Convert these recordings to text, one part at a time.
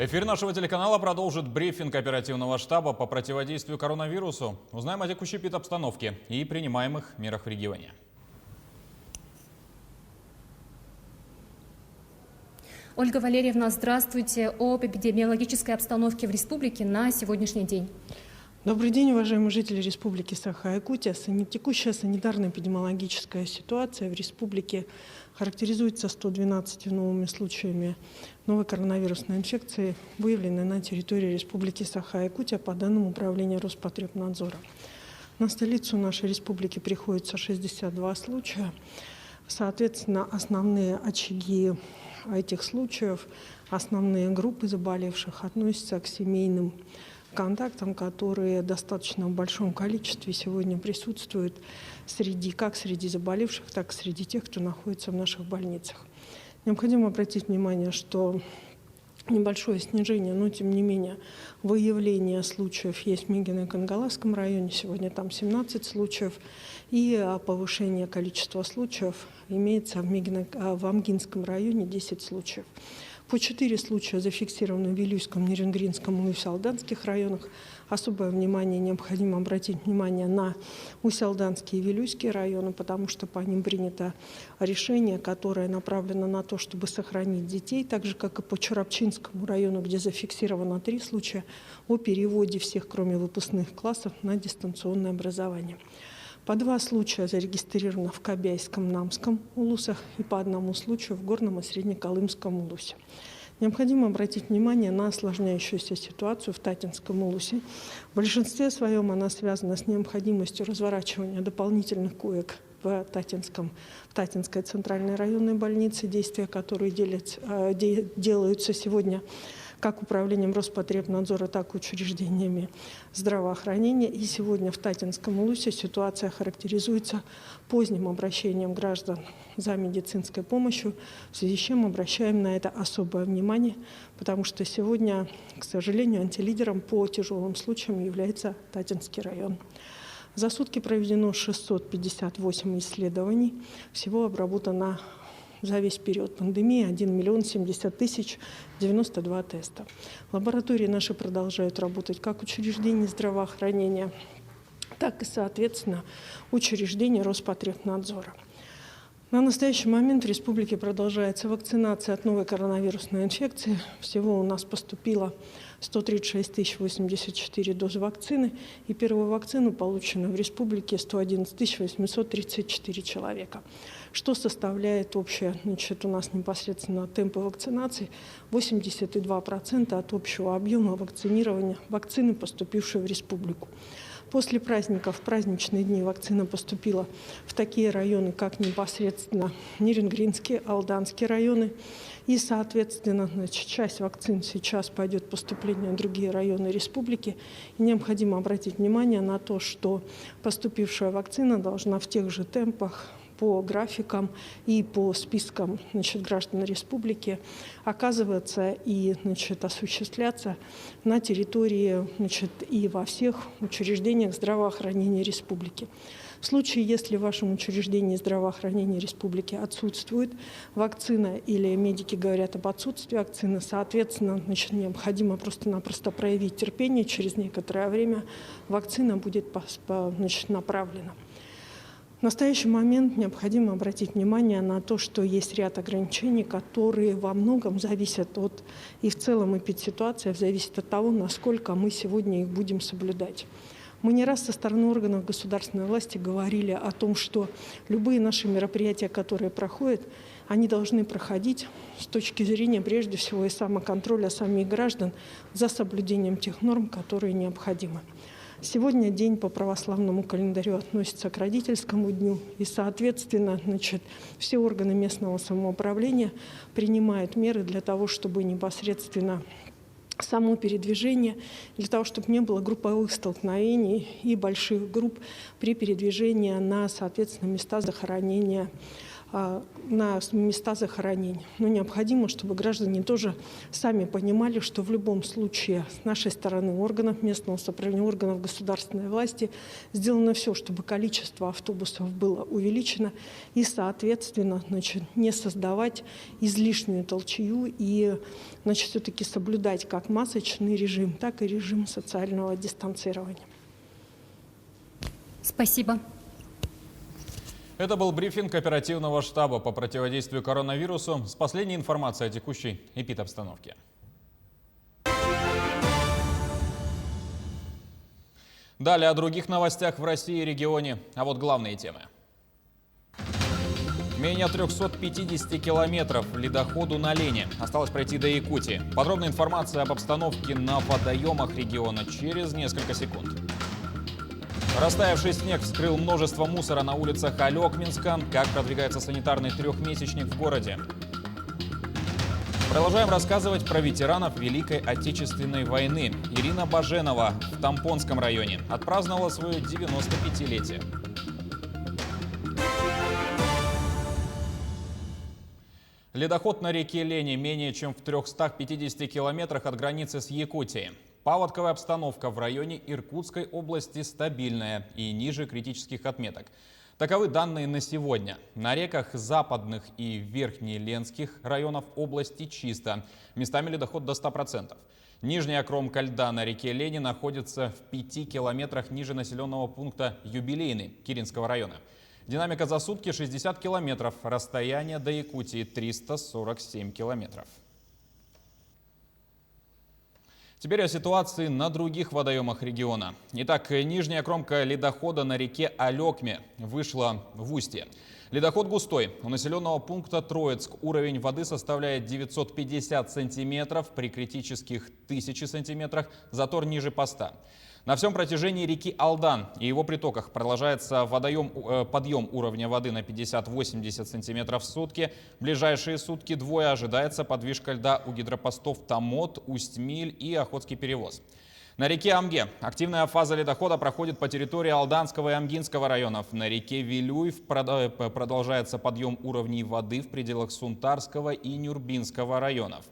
Эфир нашего телеканала продолжит брифинг оперативного штаба по противодействию коронавирусу. Узнаем о текущей обстановке и принимаемых мерах в регионе. Ольга Валерьевна, здравствуйте. Об эпидемиологической обстановке в республике на сегодняшний день. Добрый день, уважаемые жители Республики Саха-Якутия. Текущая санитарно-эпидемиологическая ситуация в республике характеризуется 112 новыми случаями новой коронавирусной инфекции, выявленной на территории Республики Саха-Якутия по данным Управления Роспотребнадзора. На столицу нашей республики приходится 62 случая. Соответственно, основные очаги этих случаев, основные группы заболевших относятся к семейным контактам, которые в достаточно большом количестве сегодня присутствуют как среди заболевших, так и среди тех, кто находится в наших больницах. Необходимо обратить внимание, что небольшое снижение, но тем не менее выявление случаев есть в Мегино-Кангаласском районе, сегодня там 17 случаев, и повышение количества случаев имеется в Амгинском районе 10 случаев. По 4 случая зафиксированы в Вилюйском, Нерингринском и Усть-Алданских районах. Особое внимание необходимо обратить внимание на Усть-Алданские и Вилюйские районы, потому что по ним принято решение, которое направлено на то, чтобы сохранить детей, так же, как и по Чурапчинскому району, где зафиксировано 3 случая о переводе всех, кроме выпускных классов, на дистанционное образование. По 2 случая зарегистрировано в Кобяйском, Намском улусах и по 1 случаю в Горном и Среднеколымском улусе. Необходимо обратить внимание на осложняющуюся ситуацию в Татинском улусе. В большинстве своем она связана с необходимостью разворачивания дополнительных коек в Татинской центральной районной больнице, действия которые делаются сегодня как управлением Роспотребнадзора, так и учреждениями здравоохранения. И сегодня в Татинском улусе ситуация характеризуется поздним обращением граждан за медицинской помощью, в связи с чем обращаем на это особое внимание, потому что сегодня, к сожалению, антилидером по тяжелым случаям является Татинский район. За сутки проведено 658 исследований, всего обработано за весь период пандемии 1 070 092 теста. Лаборатории наши продолжают работать как учреждения здравоохранения, так и, соответственно, учреждения Роспотребнадзора. На настоящий момент в республике продолжается вакцинация от новой коронавирусной инфекции. Всего у нас поступило 136 084 дозы вакцины, и первую вакцину получено в республике 111 834 человека. Что составляет общее, у нас непосредственно темпы вакцинации 82% от общего объема вакцинирования вакцины, поступившей в республику. После праздников, в праздничные дни вакцина поступила в такие районы, как непосредственно Нерингринские, Алданские районы. И, соответственно, часть вакцин сейчас пойдет поступление в другие районы республики. И необходимо обратить внимание на то, что поступившая вакцина должна в тех же темпах, по графикам и по спискам граждан республики оказываться и осуществляться на территории и во всех учреждениях здравоохранения республики. В случае, если в вашем учреждении здравоохранения республики отсутствует вакцина или медики говорят об отсутствии вакцины, соответственно, необходимо просто-напросто проявить терпение. Через некоторое время вакцина будет направлена. В настоящий момент необходимо обратить внимание на то, что есть ряд ограничений, которые во многом зависят от, и в целом эпидситуация зависит от того, насколько мы сегодня их будем соблюдать. Мы не раз со стороны органов государственной власти говорили о том, что любые наши мероприятия, которые проходят, они должны проходить с точки зрения, прежде всего, и самоконтроля самих граждан за соблюдением тех норм, которые необходимы. Сегодня день по православному календарю относится к родительскому дню, и, соответственно, все органы местного самоуправления принимают меры для того, чтобы непосредственно само передвижение, для того, чтобы не было групповых столкновений и больших групп при передвижении на, соответственно, места захоронения на места захоронений. Но необходимо, чтобы граждане тоже сами понимали, что в любом случае с нашей стороны, органов местного самоуправления, органов государственной власти, сделано все, чтобы количество автобусов было увеличено и, соответственно, не создавать излишнюю толчую и все-таки соблюдать как масочный режим, так и режим социального дистанцирования. Спасибо. Это был брифинг оперативного штаба по противодействию коронавирусу с последней информацией о текущей эпидобстановке. Далее о других новостях в России и регионе. А вот главные темы. Менее 350 километров ледоходу на Лени. Осталось пройти до Якутии. Подробная информация об обстановке на водоемах региона через несколько секунд. Растаявший снег вскрыл множество мусора на улицах Алекминска. Как продвигается санитарный трехмесячник в городе? Продолжаем рассказывать про ветеранов Великой Отечественной войны. Ирина Баженова в Тампонском районе отпраздновала свое 95-летие. Ледоход на реке Лени менее чем в 350 километрах от границы с Якутией. Паводковая обстановка в районе Иркутской области стабильная и ниже критических отметок. Таковы данные на сегодня. На реках западных и верхнеленских районов области чисто. Местами ледоход до 100%. Нижняя кромка льда на реке Лени находится в 5 километрах ниже населенного пункта Юбилейный Киринского района. Динамика за сутки 60 километров. Расстояние до Якутии 347 километров. Теперь о ситуации на других водоемах региона. Итак, нижняя кромка ледохода на реке Алекме вышла в устье. Ледоход густой. У населенного пункта Троицк уровень воды составляет 950 сантиметров, при критических 1000 сантиметрах затор ниже поста. На всем протяжении реки Алдан и его притоках продолжается подъем уровня воды на 50-80 сантиметров в сутки. В ближайшие сутки двое ожидается подвижка льда у гидропостов Томот, Усть-Миль и Охотский перевоз. На реке Амге активная фаза ледохода проходит по территории Алданского и Амгинского районов. На реке Вилюев продолжается подъем уровней воды в пределах Сунтарского и Нюрбинского районов.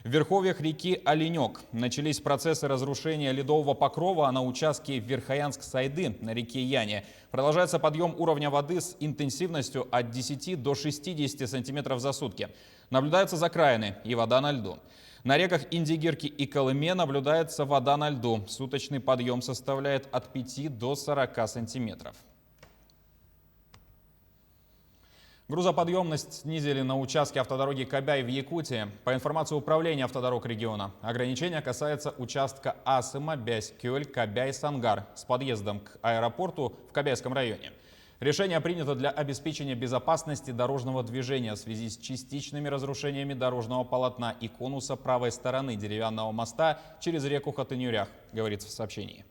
В верховьях реки Оленек начались процессы разрушения ледового покрова, а на участке Верхоянск-Сайды на реке Яне продолжается подъем уровня воды с интенсивностью от 10 до 60 сантиметров за сутки. Наблюдаются закраины и вода на льду. На реках Индигирки и Колыме наблюдается вода на льду. Суточный подъем составляет от 5 до 40 сантиметров. Грузоподъемность снизили на участке автодороги Кабяй в Якутии. По информации управления автодорог региона, ограничение касается участка Асыма-Бясь-Кёль-Кабяй-Сангар с подъездом к аэропорту в Кабяйском районе. Решение принято для обеспечения безопасности дорожного движения в связи с частичными разрушениями дорожного полотна и конуса правой стороны деревянного моста через реку Хатынюрях, говорится в сообщении.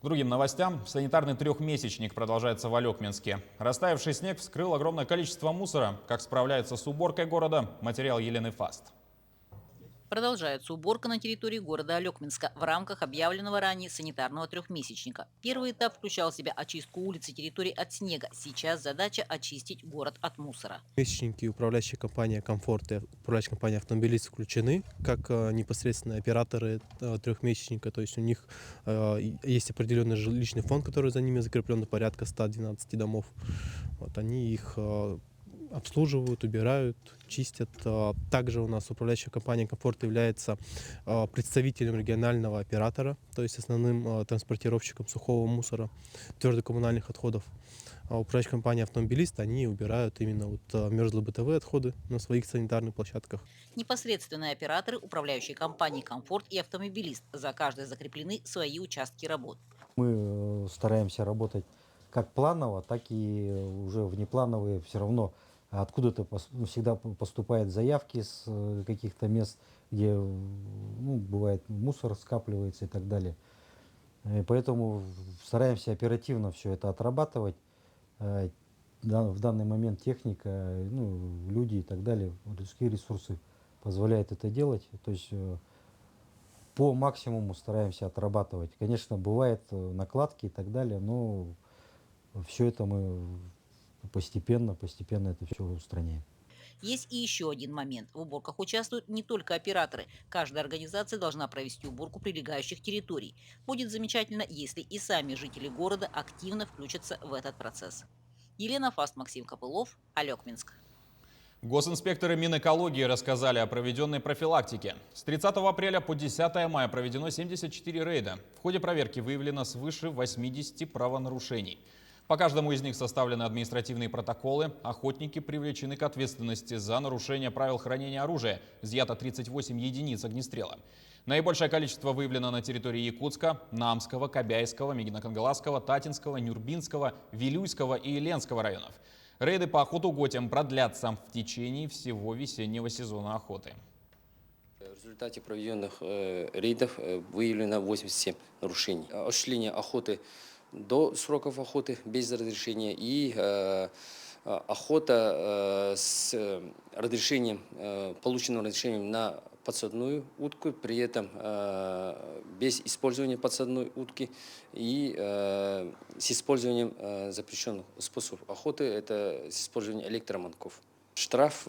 К другим новостям. Санитарный трехмесячник продолжается в Алекминске. Растаявший снег вскрыл огромное количество мусора. Как справляются с уборкой города? Материал Елены Фаст. Продолжается уборка на территории города Алекминска в рамках объявленного ранее санитарного трехмесячника. Первый этап включал в себя очистку улиц и территорий от снега. Сейчас задача очистить город от мусора. Месячники управляющая компания «Комфорт» и управляющая компания «Автомобилист» включены как непосредственно операторы трехмесячника. То есть у них есть определенный жилищный фонд, который за ними закреплен, порядка 112 домов. Вот, они их обслуживают, убирают, чистят. Также у нас управляющая компания «Комфорт» является представителем регионального оператора, то есть основным транспортировщиком сухого мусора, твердокоммунальных отходов. А управляющая компания «Автомобилист» они убирают именно мерзлые бытовые отходы на своих санитарных площадках. Непосредственные операторы управляющей компании «Комфорт» и «Автомобилист». За каждой закреплены свои участки работ. Мы стараемся работать как планово, так и уже внеплановые. Все равно откуда-то всегда поступают заявки с каких-то мест, где бывает мусор скапливается и так далее. И поэтому стараемся оперативно все это отрабатывать. В данный момент техника, люди и так далее, людские ресурсы позволяют это делать. То есть по максимуму стараемся отрабатывать. Конечно, бывают накладки и так далее, но все это мы постепенно это все устраняем. Есть и еще один момент. В уборках участвуют не только операторы. Каждая организация должна провести уборку прилегающих территорий. Будет замечательно, если и сами жители города активно включатся в этот процесс. Елена Фаст, Максим Копылов, Алекминск. Госинспекторы Минэкологии рассказали о проведенной профилактике. С 30 апреля по 10 мая проведено 74 рейда. В ходе проверки выявлено свыше 80 правонарушений. По каждому из них составлены административные протоколы. Охотники привлечены к ответственности за нарушение правил хранения оружия. Изъято 38 единиц огнестрела. Наибольшее количество выявлено на территории Якутска, Намского, Кобяйского, Мегино-Кангаласского, Татинского, Нюрбинского, Вилюйского и Ленского районов. Рейды по охотуготям продлятся в течение всего весеннего сезона охоты. В результате проведенных рейдов выявлено 87 нарушений. Осуществление охоты до сроков охоты без разрешения и охота с разрешением, полученным разрешением на подсадную утку, при этом без использования подсадной утки и с использованием запрещенных способов охоты, это с использованием электроманков. Штраф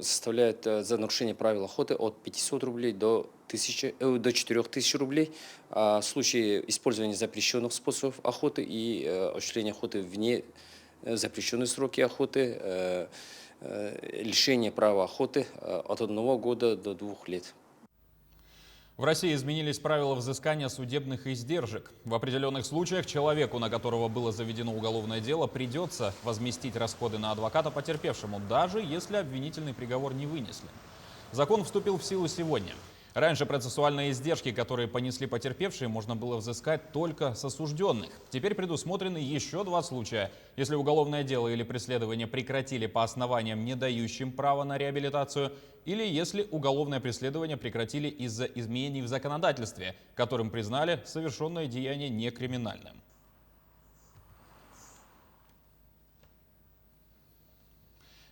составляет за нарушение правил охоты от 500 рублей до 4000 рублей. А в случае использования запрещенных способов охоты и осуществления охоты вне запрещенные сроки охоты, лишение права охоты от 1 года до 2 лет. В России изменились правила взыскания судебных издержек. В определенных случаях человеку, на которого было заведено уголовное дело, придется возместить расходы на адвоката потерпевшему, даже если обвинительный приговор не вынесли. Закон вступил в силу сегодня. Раньше процессуальные издержки, которые понесли потерпевшие, можно было взыскать только с осужденных. Теперь предусмотрены еще 2 случая. Если уголовное дело или преследование прекратили по основаниям, не дающим права на реабилитацию, или если уголовное преследование прекратили из-за изменений в законодательстве, которым признали совершенное деяние некриминальным.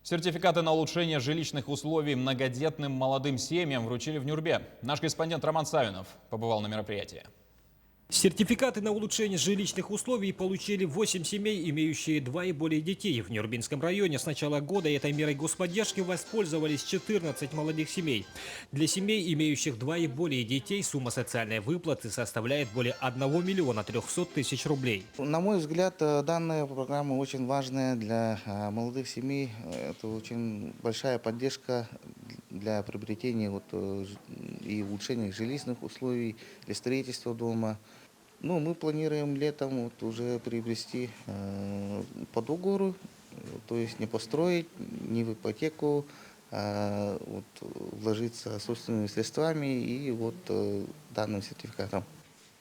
Сертификаты на улучшение жилищных условий многодетным молодым семьям вручили в Нюрбе. Наш корреспондент Роман Савинов побывал на мероприятии. Сертификаты на улучшение жилищных условий получили 8 семей, имеющие 2 и более детей. В Нюрбинском районе с начала года этой мерой господдержки воспользовались 14 молодых семей. Для семей, имеющих 2 и более детей, сумма социальной выплаты составляет более 1 миллиона 300 тысяч рублей. На мой взгляд, данная программа очень важная для молодых семей. Это очень большая поддержка для приобретения и улучшения жилищных условий, для строительства дома. Мы планируем летом уже приобрести по договору, то есть не построить, не в ипотеку, а вложиться собственными средствами и данным сертификатом.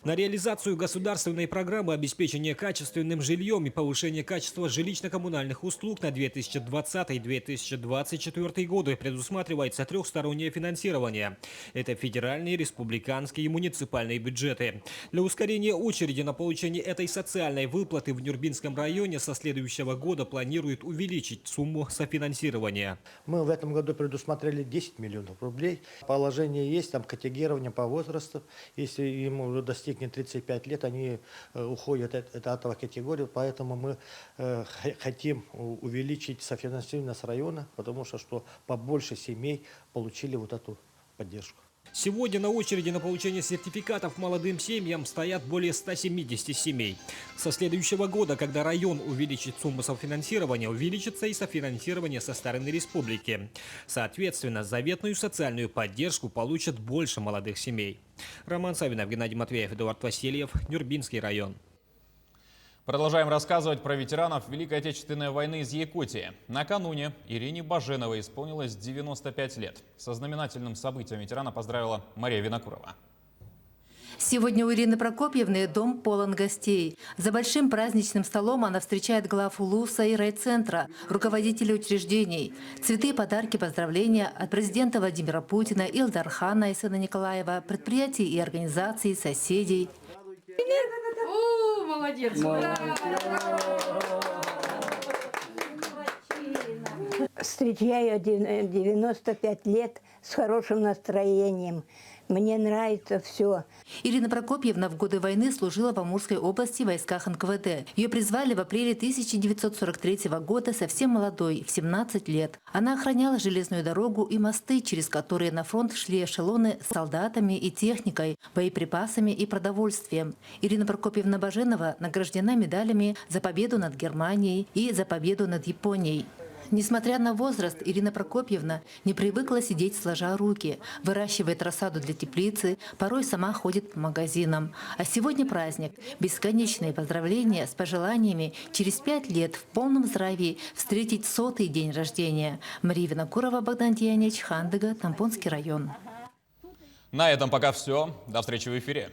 На реализацию государственной программы обеспечения качественным жильем и повышения качества жилищно-коммунальных услуг на 2020-2024 годы предусматривается трехстороннее финансирование. Это федеральные, республиканские и муниципальные бюджеты. Для ускорения очереди на получение этой социальной выплаты в Нюрбинском районе со следующего года планируют увеличить сумму софинансирования. Мы в этом году предусмотрели 10 миллионов рублей. Положение есть, там категорирование по возрасту. Если ему уже достигнет 35 лет, они уходят от этого категории, поэтому мы хотим увеличить софинансирование с района, потому что побольше семей получили эту поддержку. Сегодня на очереди на получение сертификатов молодым семьям стоят более 170 семей. Со следующего года, когда район увеличит сумму софинансирования, увеличится и софинансирование со стороны республики. Соответственно, заветную социальную поддержку получат больше молодых семей. Роман Савинов, Геннадий Матвеев, Эдуард Васильев, Нюрбинский район. Продолжаем рассказывать про ветеранов Великой Отечественной войны из Якутии. Накануне Ирине Баженовой исполнилось 95 лет. Со знаменательным событием ветерана поздравила Мария Винокурова. Сегодня у Ирины Прокопьевны дом полон гостей. За большим праздничным столом она встречает глав УЛУСа и райцентра, руководителей учреждений. Цветы, подарки, поздравления от президента Владимира Путина, Илдархана и сына Николаева, предприятий и организаций, соседей. О, молодец! Встречаю 95 лет с хорошим настроением. Мне нравится все. Ирина Прокопьевна в годы войны служила в Амурской области в войсках НКВД. Ее призвали в апреле 1943 года совсем молодой, в 17 лет. Она охраняла железную дорогу и мосты, через которые на фронт шли эшелоны с солдатами и техникой, боеприпасами и продовольствием. Ирина Прокопьевна Баженова награждена медалями за победу над Германией и за победу над Японией. Несмотря на возраст, Ирина Прокопьевна не привыкла сидеть сложа руки, выращивает рассаду для теплицы, порой сама ходит по магазинам. А сегодня праздник. Бесконечные поздравления с пожеланиями через 5 лет в полном здравии встретить 100-й день рождения. Мария Винокурова, Богдан Дьянич, Хандыга, Тампонский район. На этом пока все. До встречи в эфире.